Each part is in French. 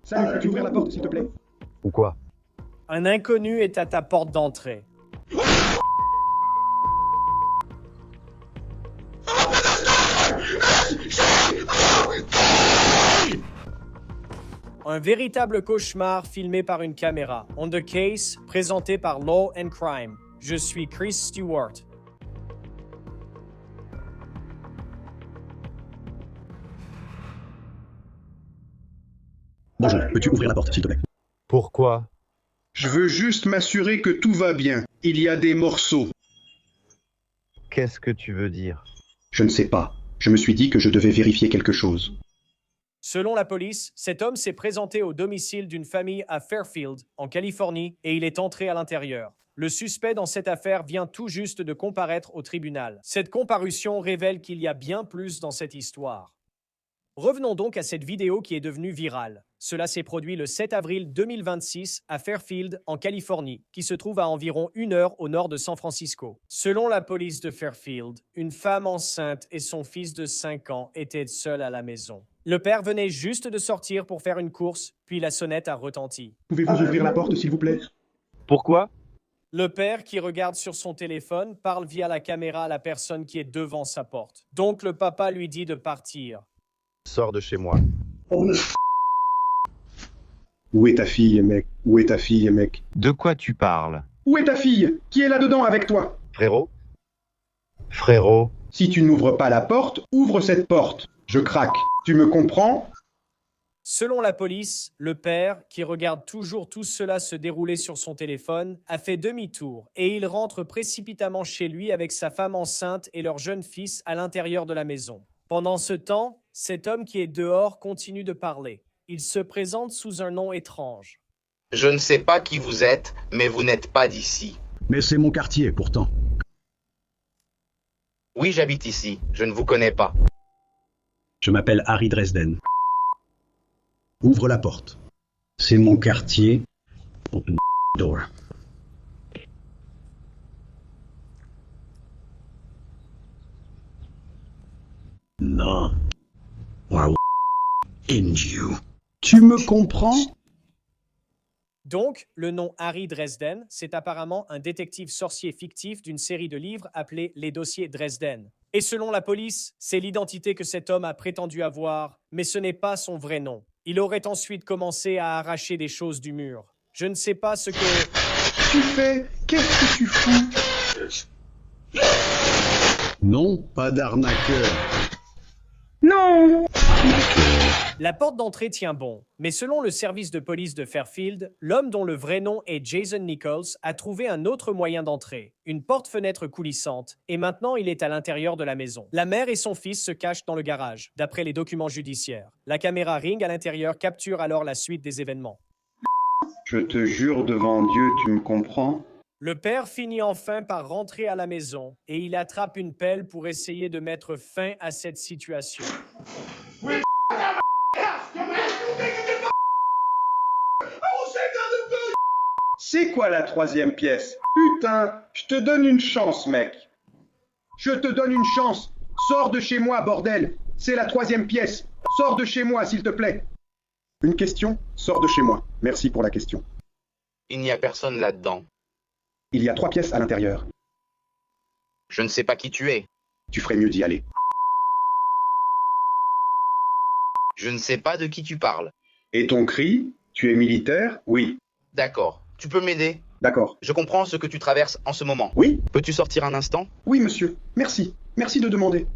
Salut, peux-tu ouvrir la porte, s'il te plaît? Ou quoi? Un inconnu est à ta porte d'entrée. Un véritable cauchemar filmé par une caméra. On the Case, présenté par Law and Crime. Je suis Chris Stewart. Bonjour, peux-tu ouvrir la porte, s'il te plaît? Pourquoi? Je veux juste m'assurer que tout va bien. Il y a des morceaux. Qu'est-ce que tu veux dire? Je ne sais pas. Je me suis dit que je devais vérifier quelque chose. Selon la police, cet homme s'est présenté au domicile d'une famille à Fairfield, en Californie, et il est entré à l'intérieur. Le suspect dans cette affaire vient tout juste de comparaître au tribunal. Cette comparution révèle qu'il y a bien plus dans cette histoire. Revenons donc à cette vidéo qui est devenue virale. Cela s'est produit le 7 avril 2026 à Fairfield, en Californie, qui se trouve à environ 1 heure au nord de San Francisco. Selon la police de Fairfield, une femme enceinte et son fils de 5 ans étaient seuls à la maison. Le père venait juste de sortir pour faire une course, puis la sonnette a retenti. Pouvez-vous ouvrir la porte, s'il vous plaît? Pourquoi? Le père, qui regarde sur son téléphone, parle via la caméra à la personne qui est devant sa porte. Donc le papa lui dit de partir. Sors de chez moi. Où est ta fille, mec? Où est ta fille, mec? De quoi tu parles? Où est ta fille? Qui est là-dedans avec toi? Frérot? Frérot? Si tu n'ouvres pas la porte, ouvre cette porte. Je craque. Tu me comprends? Selon la police, le père, qui regarde toujours tout cela se dérouler sur son téléphone, a fait demi-tour et il rentre précipitamment chez lui avec sa femme enceinte et leur jeune fils à l'intérieur de la maison. Pendant ce temps, cet homme qui est dehors continue de parler. Il se présente sous un nom étrange. Je ne sais pas qui vous êtes, mais vous n'êtes pas d'ici. Mais c'est mon quartier, pourtant. Oui, j'habite ici. Je ne vous connais pas. Je m'appelle Harry Dresden. Ouvre la porte. C'est mon quartier. Open the door. Non. Wow. In you. Tu me comprends? Donc, le nom Harry Dresden, c'est apparemment un détective sorcier fictif d'une série de livres appelés Les Dossiers Dresden. Et selon la police, c'est l'identité que cet homme a prétendu avoir, mais ce n'est pas son vrai nom. Il aurait ensuite commencé à arracher des choses du mur. Je ne sais pas ce que... Tu fais? Qu'est-ce que tu fous? Non, pas d'arnaqueur. Non! La porte d'entrée tient bon, mais selon le service de police de Fairfield, l'homme dont le vrai nom est Jason Nichols a trouvé un autre moyen d'entrée, une porte-fenêtre coulissante, et maintenant il est à l'intérieur de la maison. La mère et son fils se cachent dans le garage, d'après les documents judiciaires. La caméra Ring à l'intérieur capture alors la suite des événements. Je te jure devant Dieu, tu me comprends? Le père finit enfin par rentrer à la maison, et il attrape une pelle pour essayer de mettre fin à cette situation. C'est quoi la troisième pièce? Putain, je te donne une chance, mec. Je te donne une chance. Sors de chez moi, bordel. C'est la troisième pièce. Sors de chez moi, s'il te plaît. Une question? Sors de chez moi. Merci pour la question. Il n'y a personne là-dedans. Il y a 3 pièces à l'intérieur. Je ne sais pas qui tu es. Tu ferais mieux d'y aller. Je ne sais pas de qui tu parles. Et ton cri? Tu es militaire? Oui. D'accord. Tu peux m'aider? D'accord. Je comprends ce que tu traverses en ce moment. Oui? Peux-tu sortir un instant? Oui, monsieur. Merci. Merci de demander.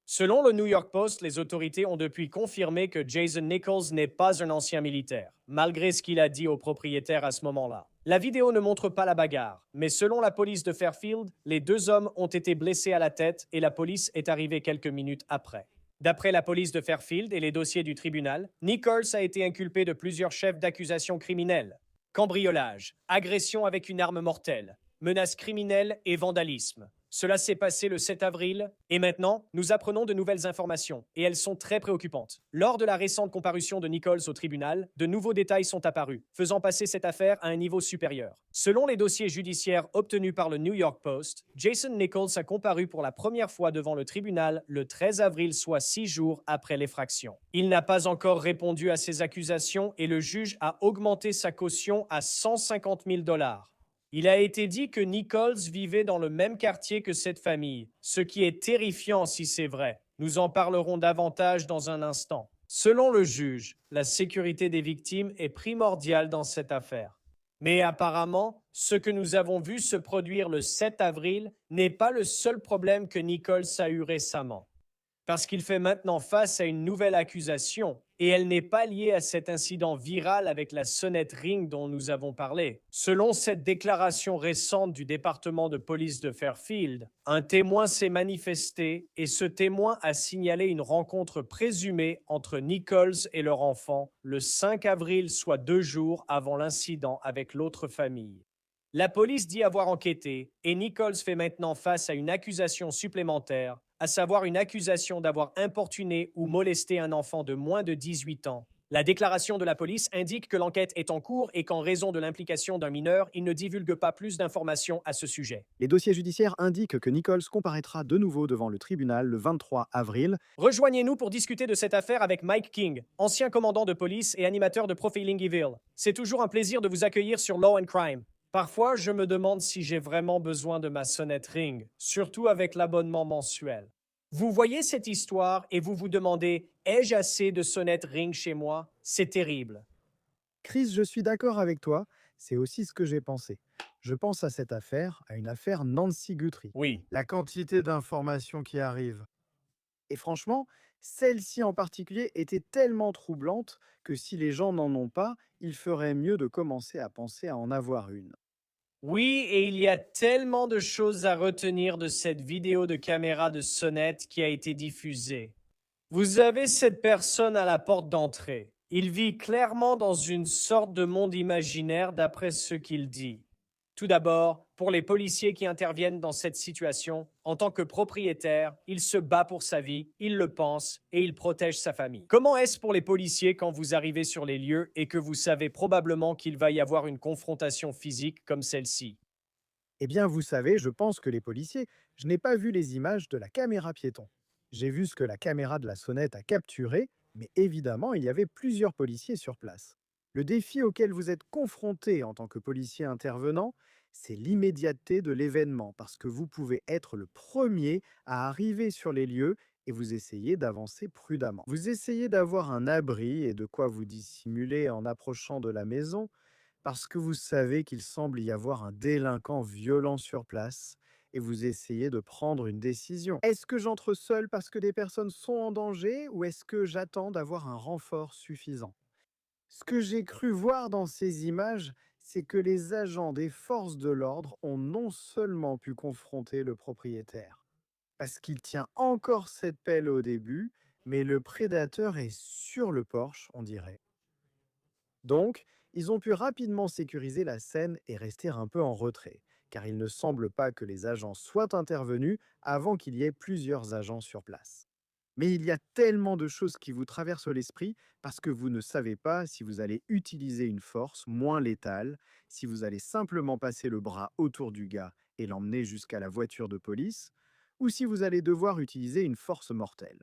Selon le New York Post, les autorités ont depuis confirmé que Jason Nichols n'est pas un ancien militaire, malgré ce qu'il a dit au propriétaire à ce moment-là. La vidéo ne montre pas la bagarre, mais selon la police de Fairfield, les 2 hommes ont été blessés à la tête et la police est arrivée quelques minutes après. D'après la police de Fairfield et les dossiers du tribunal, Nichols a été inculpé de plusieurs chefs d'accusation criminels: cambriolage, agression avec une arme mortelle, menaces criminelles et vandalisme. Cela s'est passé le 7 avril, et maintenant, nous apprenons de nouvelles informations, et elles sont très préoccupantes. Lors de la récente comparution de Nichols au tribunal, de nouveaux détails sont apparus, faisant passer cette affaire à un niveau supérieur. Selon les dossiers judiciaires obtenus par le New York Post, Jason Nichols a comparu pour la première fois devant le tribunal le 13 avril, soit 6 jours après l'effraction. Il n'a pas encore répondu à ces accusations et le juge a augmenté sa caution à 150 000 $. Il a été dit que Nichols vivait dans le même quartier que cette famille, ce qui est terrifiant si c'est vrai. Nous en parlerons davantage dans un instant. Selon le juge, la sécurité des victimes est primordiale dans cette affaire. Mais apparemment, ce que nous avons vu se produire le 7 avril n'est pas le seul problème que Nichols a eu récemment. Parce qu'il fait maintenant face à une nouvelle accusation, et elle n'est pas liée à cet incident viral avec la sonnette Ring dont nous avons parlé. Selon cette déclaration récente du département de police de Fairfield, un témoin s'est manifesté et ce témoin a signalé une rencontre présumée entre Nichols et leur enfant le 5 avril, soit 2 jours avant l'incident avec l'autre famille. La police dit avoir enquêté et Nichols fait maintenant face à une accusation supplémentaire, à savoir une accusation d'avoir importuné ou molesté un enfant de moins de 18 ans. La déclaration de la police indique que l'enquête est en cours et qu'en raison de l'implication d'un mineur, il ne divulgue pas plus d'informations à ce sujet. Les dossiers judiciaires indiquent que Nichols comparaîtra de nouveau devant le tribunal le 23 avril. Rejoignez-nous pour discuter de cette affaire avec Mike King, ancien commandant de police et animateur de Profiling Evil. C'est toujours un plaisir de vous accueillir sur Law and Crime. Parfois, je me demande si j'ai vraiment besoin de ma sonnette Ring, surtout avec l'abonnement mensuel. Vous voyez cette histoire et vous vous demandez « Ai-je assez de sonnettes Ring chez moi ?» C'est terrible. Chris, je suis d'accord avec toi, c'est aussi ce que j'ai pensé. Je pense à cette affaire, à une affaire Nancy Guthrie. Oui. La quantité d'informations qui arrivent. Et franchement, celle-ci en particulier était tellement troublante que si les gens n'en ont pas, il ferait mieux de commencer à penser à en avoir une. Oui, et il y a tellement de choses à retenir de cette vidéo de caméra de sonnette qui a été diffusée. Vous avez cette personne à la porte d'entrée. Il vit clairement dans une sorte de monde imaginaire d'après ce qu'il dit. Tout d'abord, pour les policiers qui interviennent dans cette situation, en tant que propriétaire, il se bat pour sa vie, il le pense et il protège sa famille. Comment est-ce pour les policiers quand vous arrivez sur les lieux et que vous savez probablement qu'il va y avoir une confrontation physique comme celle-ci? Eh bien, vous savez, je pense que les policiers, je n'ai pas vu les images de la caméra piéton. J'ai vu ce que la caméra de la sonnette a capturé, mais évidemment, il y avait plusieurs policiers sur place. Le défi auquel vous êtes confronté en tant que policier intervenant, c'est l'immédiateté de l'événement, parce que vous pouvez être le premier à arriver sur les lieux et vous essayez d'avancer prudemment. Vous essayez d'avoir un abri et de quoi vous dissimuler en approchant de la maison, parce que vous savez qu'il semble y avoir un délinquant violent sur place et vous essayez de prendre une décision. Est-ce que j'entre seul parce que des personnes sont en danger ou est-ce que j'attends d'avoir un renfort suffisant? Ce que j'ai cru voir dans ces images, c'est que les agents des forces de l'ordre ont non seulement pu confronter le propriétaire, parce qu'il tient encore cette pelle au début, mais le prédateur est sur le porche, on dirait. Donc, ils ont pu rapidement sécuriser la scène et rester un peu en retrait, car il ne semble pas que les agents soient intervenus avant qu'il y ait plusieurs agents sur place. Mais il y a tellement de choses qui vous traversent l'esprit parce que vous ne savez pas si vous allez utiliser une force moins létale, si vous allez simplement passer le bras autour du gars et l'emmener jusqu'à la voiture de police, ou si vous allez devoir utiliser une force mortelle.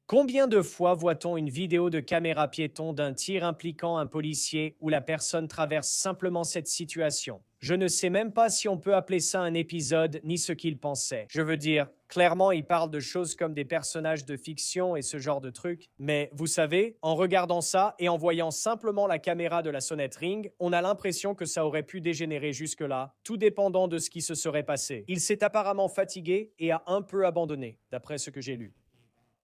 Combien de fois voit-on une vidéo de caméra piéton d'un tir impliquant un policier où la personne traverse simplement cette situation? Je ne sais même pas si on peut appeler ça un épisode ni ce qu'il pensait. Je veux dire, clairement, il parle de choses comme des personnages de fiction et ce genre de trucs. Mais vous savez, en regardant ça et en voyant simplement la caméra de la sonnette Ring, on a l'impression que ça aurait pu dégénérer jusque-là, tout dépendant de ce qui se serait passé. Il s'est apparemment fatigué et a un peu abandonné, d'après ce que j'ai lu.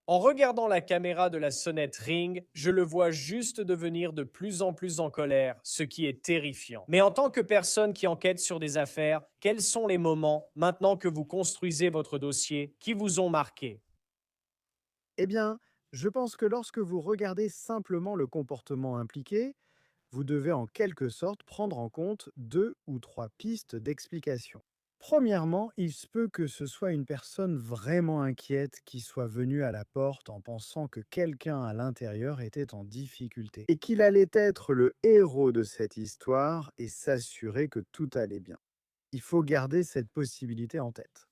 En regardant la caméra de la sonnette Ring, je le vois juste devenir de plus en plus en colère, ce qui est terrifiant. Mais en tant que personne qui enquête sur des affaires, quels sont les moments, maintenant que vous construisez votre dossier, qui vous ont marqué? Eh bien, je pense que lorsque vous regardez simplement le comportement impliqué, vous devez en quelque sorte prendre en compte 2 ou 3 pistes d'explication. Premièrement, il se peut que ce soit une personne vraiment inquiète qui soit venue à la porte en pensant que quelqu'un à l'intérieur était en difficulté et qu'il allait être le héros de cette histoire et s'assurer que tout allait bien. Il faut garder cette possibilité en tête.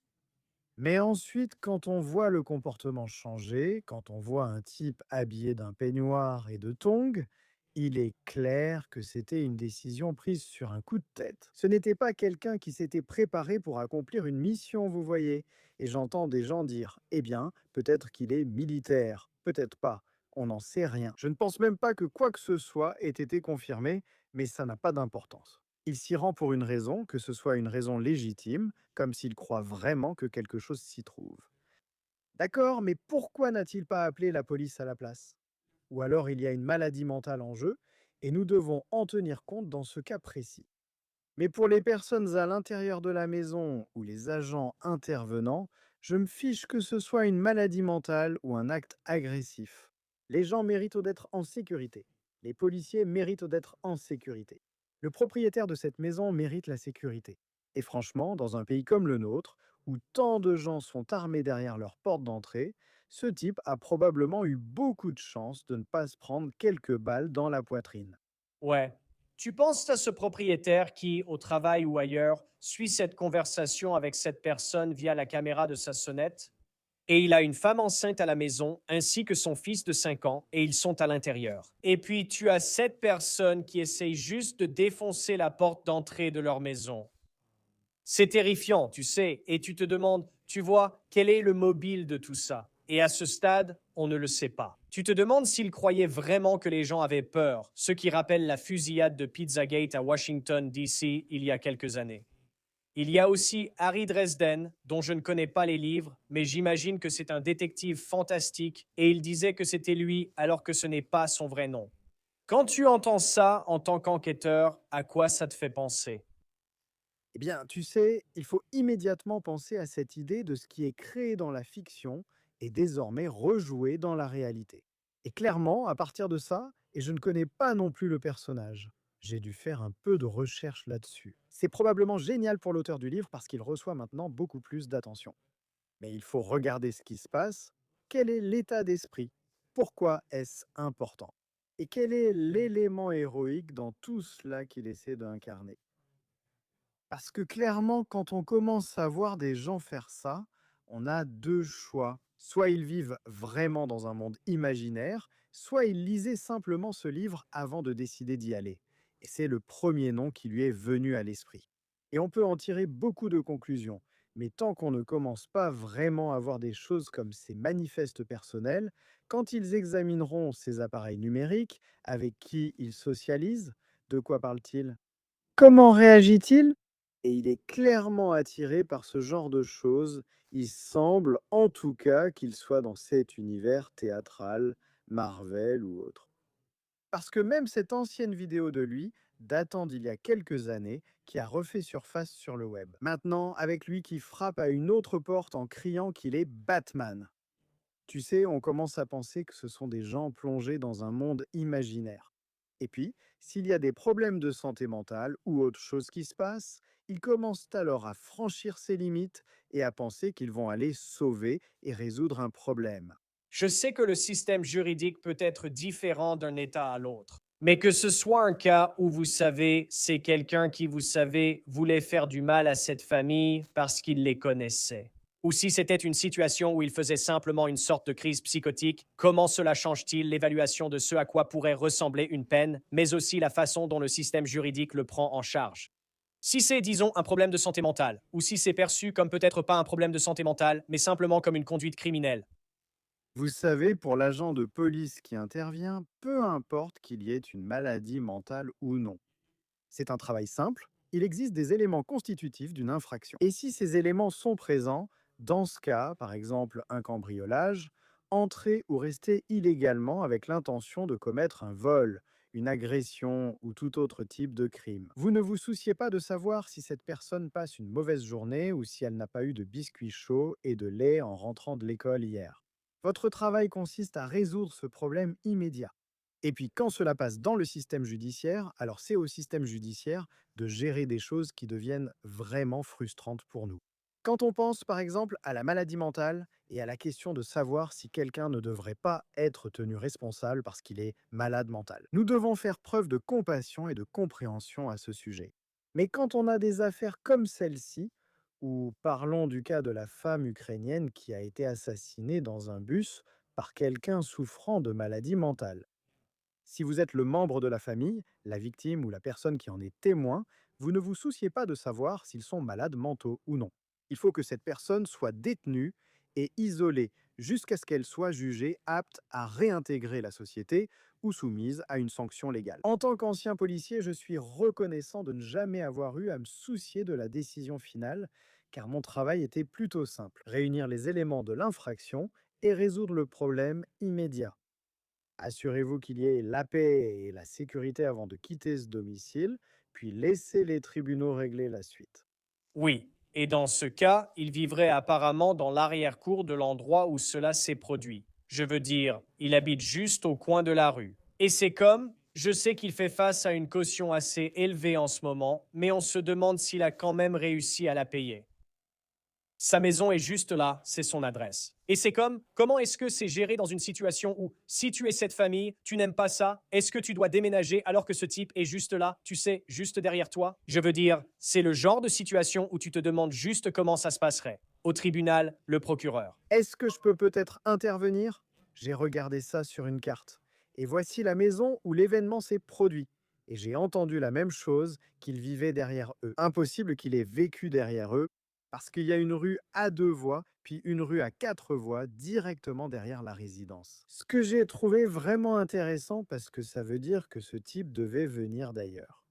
Mais ensuite, quand on voit le comportement changer, quand on voit un type habillé d'un peignoir et de tongs, il est clair que c'était une décision prise sur un coup de tête. Ce n'était pas quelqu'un qui s'était préparé pour accomplir une mission, vous voyez. Et j'entends des gens dire, eh bien, peut-être qu'il est militaire, peut-être pas, on n'en sait rien. Je ne pense même pas que quoi que ce soit ait été confirmé, mais ça n'a pas d'importance. Il s'y rend pour une raison, que ce soit une raison légitime, comme s'il croit vraiment que quelque chose s'y trouve. D'accord, mais pourquoi n'a-t-il pas appelé la police à la place? Ou alors il y a une maladie mentale en jeu, et nous devons en tenir compte dans ce cas précis. Mais pour les personnes à l'intérieur de la maison ou les agents intervenants, je me fiche que ce soit une maladie mentale ou un acte agressif. Les gens méritent d'être en sécurité. Les policiers méritent d'être en sécurité. Le propriétaire de cette maison mérite la sécurité. Et franchement, dans un pays comme le nôtre, où tant de gens sont armés derrière leur porte d'entrée, ce type a probablement eu beaucoup de chance de ne pas se prendre quelques balles dans la poitrine. Ouais. Tu penses à ce propriétaire qui, au travail ou ailleurs, suit cette conversation avec cette personne via la caméra de sa sonnette? Et il a une femme enceinte à la maison, ainsi que son fils de 5 ans, et ils sont à l'intérieur. Et puis tu as cette personne qui essaye juste de défoncer la porte d'entrée de leur maison. C'est terrifiant, tu sais, et tu te demandes, tu vois, quel est le mobile de tout ça? Et à ce stade, on ne le sait pas. Tu te demandes s'il croyait vraiment que les gens avaient peur, ce qui rappelle la fusillade de Pizzagate à Washington, D.C. il y a quelques années. Il y a aussi Harry Dresden, dont je ne connais pas les livres, mais j'imagine que c'est un détective fantastique, et il disait que c'était lui alors que ce n'est pas son vrai nom. Quand tu entends ça en tant qu'enquêteur, à quoi ça te fait penser? Eh bien, tu sais, il faut immédiatement penser à cette idée de ce qui est créé dans la fiction et désormais rejoué dans la réalité. Et clairement, à partir de ça, et je ne connais pas non plus le personnage, j'ai dû faire un peu de recherche là-dessus. C'est probablement génial pour l'auteur du livre parce qu'il reçoit maintenant beaucoup plus d'attention. Mais il faut regarder ce qui se passe. Quel est l'état d'esprit? Pourquoi est-ce important? Et quel est l'élément héroïque dans tout cela qu'il essaie d'incarner? Parce que clairement, quand on commence à voir des gens faire ça, on a deux choix. Soit ils vivent vraiment dans un monde imaginaire, soit ils lisaient simplement ce livre avant de décider d'y aller. Et c'est le premier nom qui lui est venu à l'esprit. Et on peut en tirer beaucoup de conclusions. Mais tant qu'on ne commence pas vraiment à voir des choses comme ces manifestes personnels, quand ils examineront ces appareils numériques, avec qui ils socialisent, de quoi parle-t-il? Comment réagit-il? Et il est clairement attiré par ce genre de choses. Il semble, en tout cas, qu'il soit dans cet univers théâtral, Marvel ou autre. Parce que même cette ancienne vidéo de lui, datant d'il y a quelques années, qui a refait surface sur le web. Maintenant, avec lui qui frappe à une autre porte en criant qu'il est Batman. Tu sais, on commence à penser que ce sont des gens plongés dans un monde imaginaire. Et puis, s'il y a des problèmes de santé mentale ou autre chose qui se passe, ils commencent alors à franchir ces limites et à penser qu'ils vont aller sauver et résoudre un problème. Je sais que le système juridique peut être différent d'un État à l'autre, mais que ce soit un cas où vous savez, c'est quelqu'un qui, vous savez, voulait faire du mal à cette famille parce qu'il les connaissait. Ou si c'était une situation où il faisait simplement une sorte de crise psychotique, comment cela change-t-il l'évaluation de ce à quoi pourrait ressembler une peine, mais aussi la façon dont le système juridique le prend en charge? Si c'est, disons, un problème de santé mentale, ou si c'est perçu comme peut-être pas un problème de santé mentale, mais simplement comme une conduite criminelle. Vous savez, pour l'agent de police qui intervient, peu importe qu'il y ait une maladie mentale ou non. C'est un travail simple, il existe des éléments constitutifs d'une infraction. Et si ces éléments sont présents, dans ce cas, par exemple un cambriolage, entrer ou rester illégalement avec l'intention de commettre un vol, une agression ou tout autre type de crime. Vous ne vous souciez pas de savoir si cette personne passe une mauvaise journée ou si elle n'a pas eu de biscuits chauds et de lait en rentrant de l'école hier. Votre travail consiste à résoudre ce problème immédiat. Et puis quand cela passe dans le système judiciaire, alors c'est au système judiciaire de gérer des choses qui deviennent vraiment frustrantes pour nous. Quand on pense par exemple à la maladie mentale et à la question de savoir si quelqu'un ne devrait pas être tenu responsable parce qu'il est malade mental, nous devons faire preuve de compassion et de compréhension à ce sujet. Mais quand on a des affaires comme celle-ci, ou parlons du cas de la femme ukrainienne qui a été assassinée dans un bus par quelqu'un souffrant de maladie mentale, si vous êtes le membre de la famille, la victime ou la personne qui en est témoin, vous ne vous souciez pas de savoir s'ils sont malades mentaux ou non. Il faut que cette personne soit détenue et isolée jusqu'à ce qu'elle soit jugée apte à réintégrer la société ou soumise à une sanction légale. En tant qu'ancien policier, je suis reconnaissant de ne jamais avoir eu à me soucier de la décision finale, car mon travail était plutôt simple: réunir les éléments de l'infraction et résoudre le problème immédiat. Assurez-vous qu'il y ait la paix et la sécurité avant de quitter ce domicile, puis laissez les tribunaux régler la suite. Oui, et dans ce cas, il vivrait apparemment dans l'arrière-cour de l'endroit où cela s'est produit. Je veux dire, il habite juste au coin de la rue. Et c'est comme, je sais qu'il fait face à une caution assez élevée en ce moment, mais on se demande s'il a quand même réussi à la payer. Sa maison est juste là, c'est son adresse. Et c'est comme, comment est-ce que c'est géré dans une situation où, si tu es cette famille, tu n'aimes pas ça, est-ce que tu dois déménager alors que ce type est juste là, tu sais, juste derrière toi? Je veux dire, c'est le genre de situation où tu te demandes juste comment ça se passerait. Au tribunal, le procureur. Est-ce que je peux peut-être intervenir? J'ai regardé ça sur une carte. Et voici la maison où l'événement s'est produit. Et j'ai entendu la même chose, qu'ils vivaient derrière eux. Impossible qu'il ait vécu derrière eux, parce qu'il y a une rue à 2 voies, puis une rue à 4 voies, directement derrière la résidence. Ce que j'ai trouvé vraiment intéressant, parce que ça veut dire que ce type devait venir d'ailleurs.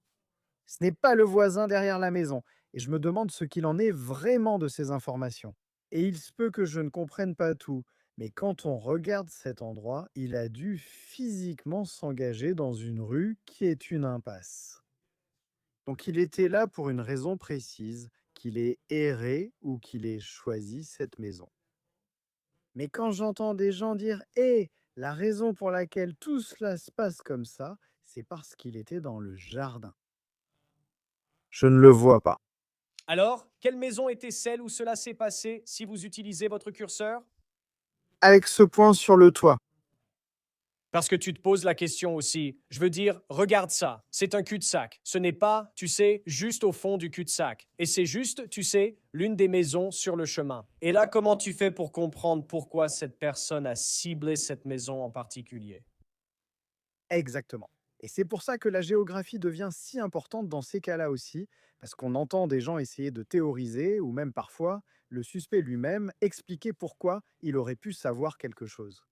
Ce n'est pas le voisin derrière la maison, et je me demande ce qu'il en est vraiment de ces informations. Et il se peut que je ne comprenne pas tout, mais quand on regarde cet endroit, il a dû physiquement s'engager dans une rue qui est une impasse. Donc il était là pour une raison précise, qu'il ait erré ou qu'il ait choisi cette maison. Mais quand j'entends des gens dire «Eh, la raison pour laquelle tout cela se passe comme ça, c'est parce qu'il était dans le jardin», je ne le vois pas. Alors, quelle maison était celle où cela s'est passé si vous utilisez votre curseur? Avec ce point sur le toit. Parce que tu te poses la question aussi. Je veux dire, regarde ça, c'est un cul-de-sac. Ce n'est pas, tu sais, juste au fond du cul-de-sac. Et c'est juste, tu sais, l'une des maisons sur le chemin. Et là, comment tu fais pour comprendre pourquoi cette personne a ciblé cette maison en particulier? Exactement. Et c'est pour ça que la géographie devient si importante dans ces cas-là aussi, parce qu'on entend des gens essayer de théoriser, ou même parfois le suspect lui-même expliquer pourquoi il aurait pu savoir quelque chose.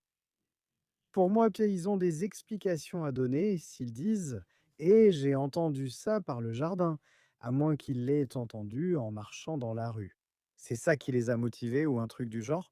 Pour moi, ils ont des explications à donner s'ils disent «Et j'ai entendu ça par le jardin», à moins qu'ils l'aient entendu en marchant dans la rue. C'est ça qui les a motivés ou un truc du genre.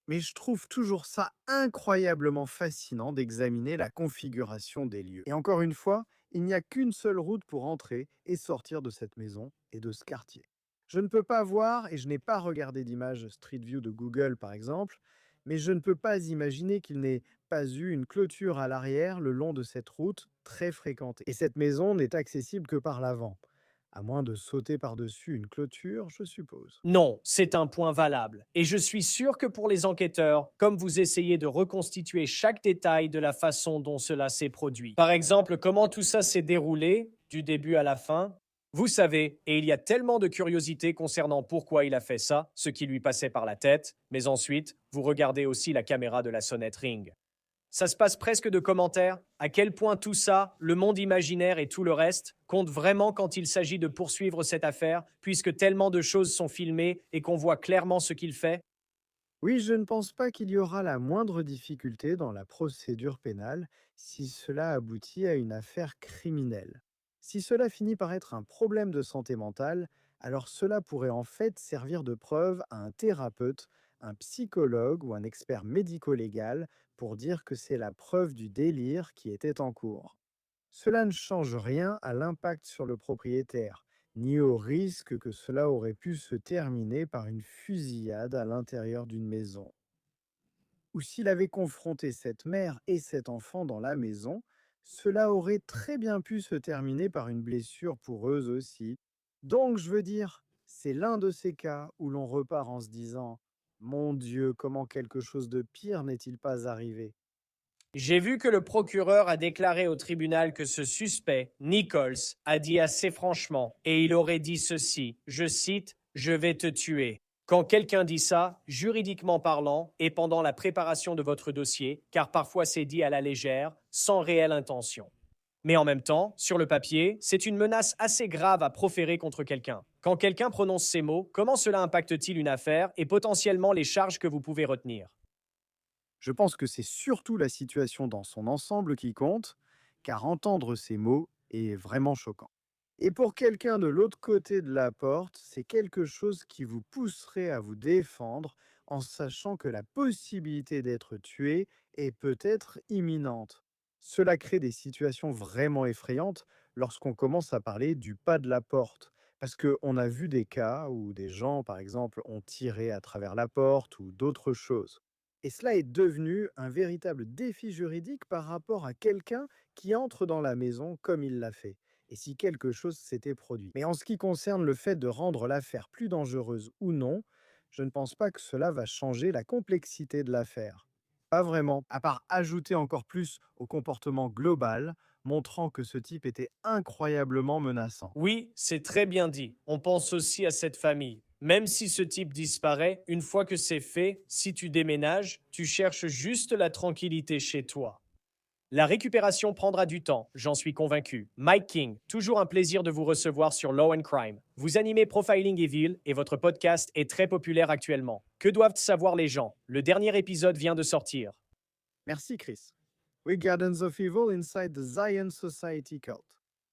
Mais je trouve toujours ça incroyablement fascinant d'examiner la configuration des lieux. Et encore une fois, il n'y a qu'une seule route pour entrer et sortir de cette maison et de ce quartier. Je ne peux pas voir, et je n'ai pas regardé d'image Street View de Google par exemple, mais je ne peux pas imaginer qu'il n'ait pas eu une clôture à l'arrière le long de cette route très fréquentée. Et cette maison n'est accessible que par l'avant, à moins de sauter par-dessus une clôture, je suppose. Non, c'est un point valable. Et je suis sûr que pour les enquêteurs, comme vous essayez de reconstituer chaque détail de la façon dont cela s'est produit, par exemple, comment tout ça s'est déroulé, du début à la fin, vous savez, et il y a tellement de curiosité concernant pourquoi il a fait ça, ce qui lui passait par la tête, mais ensuite, vous regardez aussi la caméra de la sonnette Ring. Ça se passe presque de commentaires. À quel point tout ça, le monde imaginaire et tout le reste, compte vraiment quand il s'agit de poursuivre cette affaire, puisque tellement de choses sont filmées et qu'on voit clairement ce qu'il fait? Oui, je ne pense pas qu'il y aura la moindre difficulté dans la procédure pénale si cela aboutit à une affaire criminelle. Si cela finit par être un problème de santé mentale, alors cela pourrait en fait servir de preuve à un thérapeute, un psychologue ou un expert médico-légal pour dire que c'est la preuve du délire qui était en cours. Cela ne change rien à l'impact sur le propriétaire, ni au risque que cela aurait pu se terminer par une fusillade à l'intérieur d'une maison. ou s'il avait confronté cette mère et cet enfant dans la maison, cela aurait très bien pu se terminer par une blessure pour eux aussi. Donc, je veux dire, c'est l'un de ces cas où l'on repart en se disant: Mon Dieu, comment quelque chose de pire n'est-il pas arrivé? J'ai vu que le procureur a déclaré au tribunal que ce suspect, Nichols, a dit assez franchement, et il aurait dit ceci, je cite, « Je vais te tuer ». Quand quelqu'un dit ça, juridiquement parlant, et pendant la préparation de votre dossier, car parfois c'est dit à la légère, sans réelle intention. Mais en même temps, sur le papier, c'est une menace assez grave à proférer contre quelqu'un. Quand quelqu'un prononce ces mots, comment cela impacte-t-il une affaire et potentiellement les charges que vous pouvez retenir? Je pense que c'est surtout la situation dans son ensemble qui compte, car entendre ces mots est vraiment choquant. Et pour quelqu'un de l'autre côté de la porte, c'est quelque chose qui vous pousserait à vous défendre en sachant que la possibilité d'être tué est peut-être imminente. Cela crée des situations vraiment effrayantes lorsqu'on commence à parler du pas de la porte. Parce qu'on a vu des cas où des gens, par exemple, ont tiré à travers la porte ou d'autres choses. Et cela est devenu un véritable défi juridique par rapport à quelqu'un qui entre dans la maison comme il l'a fait, et si quelque chose s'était produit. Mais en ce qui concerne le fait de rendre l'affaire plus dangereuse ou non, je ne pense pas que cela va changer la complexité de l'affaire. Pas vraiment, à part ajouter encore plus au comportement global, montrant que ce type était incroyablement menaçant. Oui, c'est très bien dit. On pense aussi à cette famille. Même si ce type disparaît, une fois que c'est fait, si tu déménages, tu cherches juste la tranquillité chez toi. La récupération prendra du temps, j'en suis convaincu. Mike King, toujours un plaisir de vous recevoir sur Law and Crime. Vous animez Profiling Evil et votre podcast est très populaire actuellement. Que doivent savoir les gens? Le dernier épisode vient de sortir. Merci Chris. We Gardens of Evil Inside the Zion Society Cult.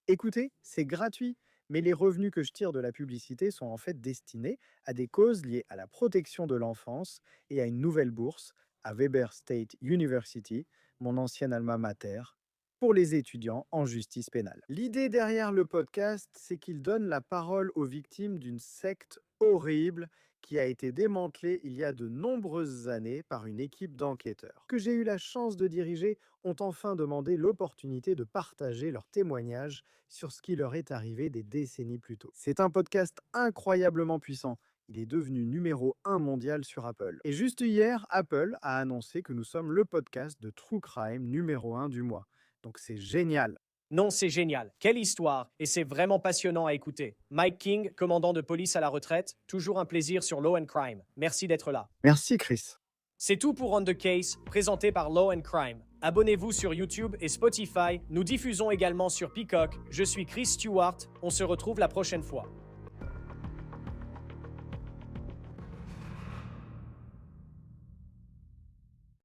Écoutez, c'est gratuit, mais les revenus que je tire de la publicité sont en fait destinés à des causes liées à la protection de l'enfance et à une nouvelle bourse à Weber State University, mon ancienne alma mater, pour les étudiants en justice pénale. L'idée derrière le podcast, c'est qu'il donne la parole aux victimes d'une secte horrible qui a été démantelée il y a de nombreuses années par une équipe d'enquêteurs que j'ai eu la chance de diriger, ont enfin demandé l'opportunité de partager leurs témoignages sur ce qui leur est arrivé des décennies plus tôt. C'est un podcast incroyablement puissant. Il est devenu numéro 1 mondial sur Apple. Et juste hier, Apple a annoncé que nous sommes le podcast de True Crime numéro 1 du mois. Donc c'est génial. Non, c'est génial. Quelle histoire. Et c'est vraiment passionnant à écouter. Mike King, commandant de police à la retraite, toujours un plaisir sur Law and Crime. Merci d'être là. Merci Chris. C'est tout pour On The Case, présenté par Law and Crime. Abonnez-vous sur YouTube et Spotify. Nous diffusons également sur Peacock. Je suis Chris Stewart. On se retrouve la prochaine fois.